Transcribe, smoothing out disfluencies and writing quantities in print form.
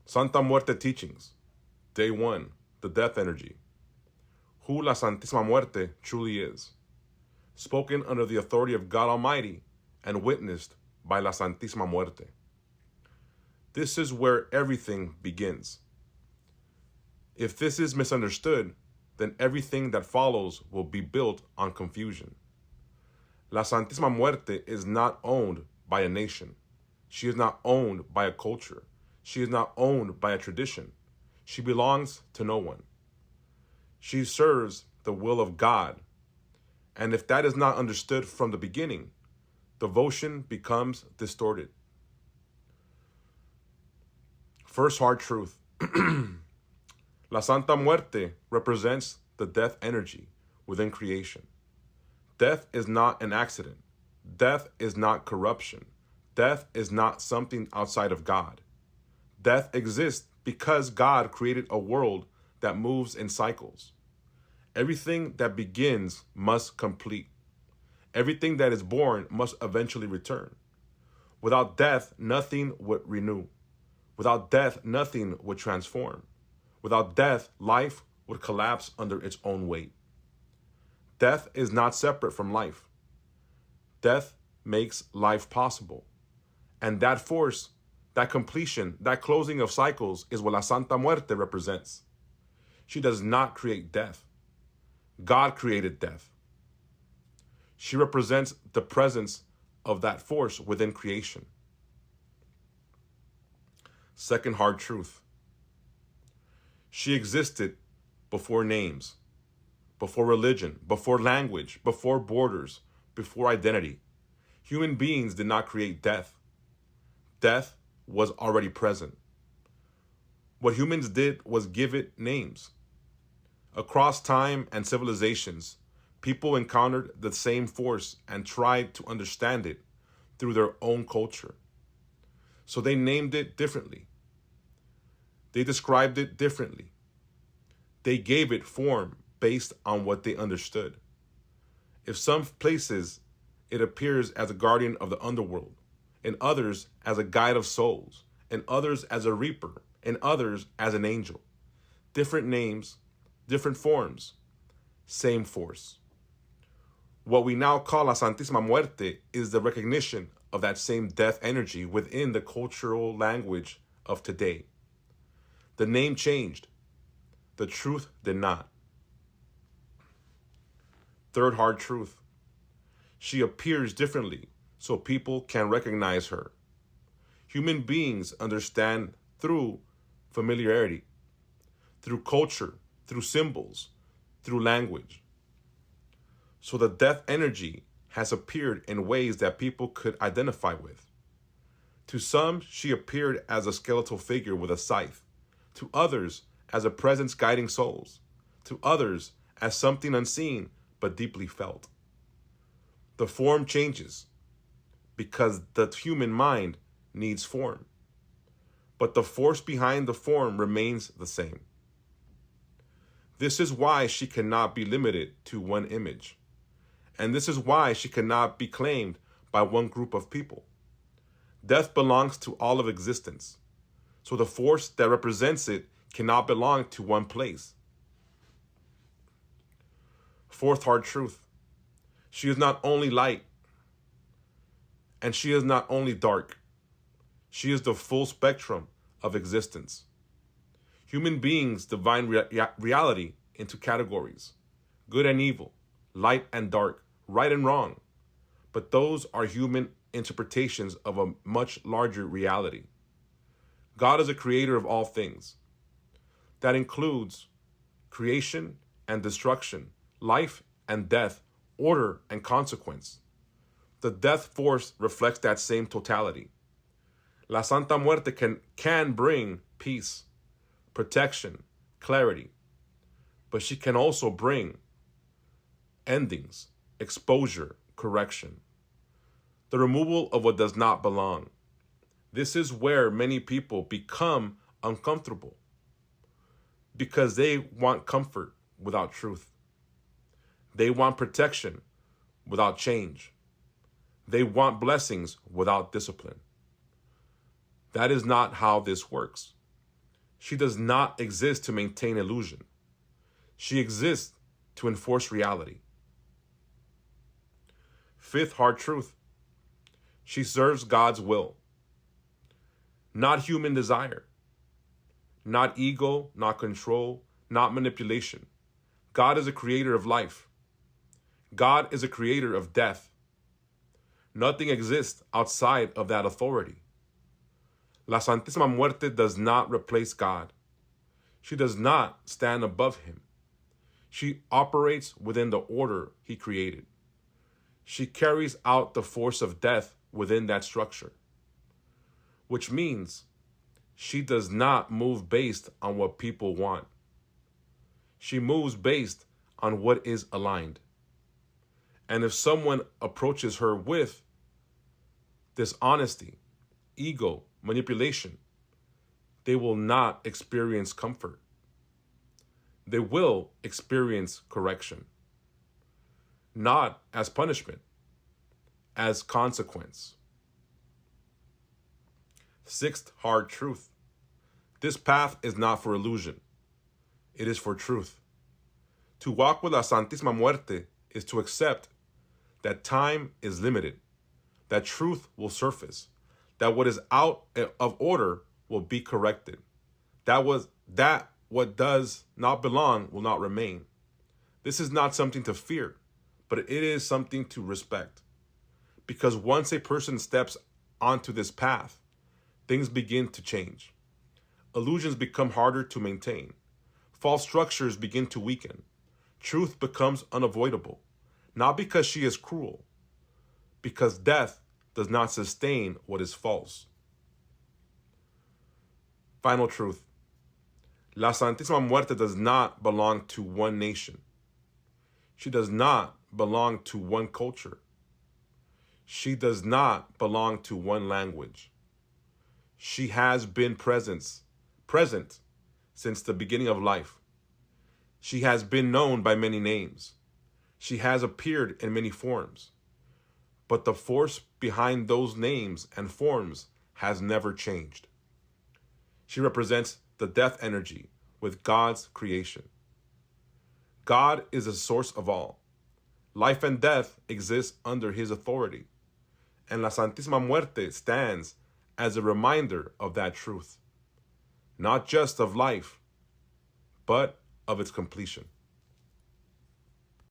Santa Muerte teachings. Day 1. The death energy. Who la Santísima Muerte truly is. Spoken under the authority of God Almighty and witnessed by la Santísima Muerte. This is where everything begins. If this is misunderstood, then everything that follows will be built on confusion. La Santísima Muerte is not owned by a nation. She is not owned by a culture. She is not owned by a tradition. She belongs to no one. She serves the will of God. And if that is not understood from the beginning, devotion becomes distorted. First hard truth. La Santa Muerte represents the death energy within creation. Death is not an accident. Death is not corruption. Death is not something outside of God. Death exists because God created a world that moves in cycles. Everything that begins must complete. Everything that is born must eventually return. Without death, nothing would renew. Without death, nothing would transform. Without death, life would collapse under its own weight. Death is not separate from life. Death makes life possible. And that force, that completion, that closing of cycles is what la Santa Muerte represents. She does not create death. God created death. She represents the presence of that force within creation. Second hard truth. She existed before names, before religion, before language, before borders, before identity. Human beings did not create death. Death was already present. What humans did was give it names. Across time and civilizations, people encountered the same force and tried to understand it through their own culture. So they named it differently. They described it differently. They gave it form based on what they understood. In some places, it appears as a guardian of the underworld, in others as a guide of souls, in others as a reaper, in others as an angel. Different names, different forms, same force. What we now call la Santísima Muerte is the recognition of that same death energy within the cultural language of today. The name changed. The truth did not. Third hard truth. She appears differently so people can recognize her. Human beings understand through familiarity, through culture, through symbols, through language. So the death energy has appeared in ways that people could identify with. To some, she appeared as a skeletal figure with a scythe. To others, as a presence guiding souls. To others, as something unseen but deeply felt. The form changes because the human mind needs form. But the force behind the form remains the same. This is why she cannot be limited to one image. And this is why she cannot be claimed by one group of people. Death belongs to all of existence. So the force that represents it cannot belong to one place. Fourth hard truth. She is not only light, and she is not only dark. She is the full spectrum of existence. Human beings divide reality into categories: good and evil, light and dark, right and wrong. But those are human interpretations of a much larger reality. God is a creator of all things. That includes creation and destruction, life and death, order and consequence. The death force reflects that same totality. La Santa Muerte can bring peace, protection, clarity, but she can also bring endings, exposure, correction, the removal of what does not belong. This is where many people become uncomfortable because they want comfort without truth. They want protection without change. They want blessings without discipline. That is not how this works. She does not exist to maintain illusion. She exists to enforce reality. Fifth hard truth. She serves God's will, not human desire, not ego, not control, not manipulation. God is a creator of life. God is a creator of death. Nothing exists outside of that authority. La Santísima Muerte does not replace God. She does not stand above him. She operates within the order he created. She carries out the force of death within that structure, which means she does not move based on what people want. She moves based on what is aligned. And if someone approaches her with dishonesty, ego, manipulation, they will not experience comfort. They will experience correction, not as punishment, as consequence. Sixth hard truth. This path is not for illusion. It is for truth. To walk with La Santísima Muerte is to accept that time is limited, that truth will surface, that what is out of order will be corrected, that what does not belong will not remain. This is not something to fear, but it is something to respect. Because once a person steps onto this path, things begin to change. Illusions become harder to maintain. False structures begin to weaken. Truth becomes unavoidable, not because she is cruel, because death does not sustain what is false. Final truth. La Santísima Muerte does not belong to one nation. She does not belong to one culture. She does not belong to one language. She has been present since the beginning of life. She has been known by many names. She has appeared in many forms. But the force behind those names and forms has never changed. She represents the death energy with God's creation. God is the source of all. Life and death exist under his authority. And La Santísima Muerte stands as a reminder of that truth, not just of life, but of its completion.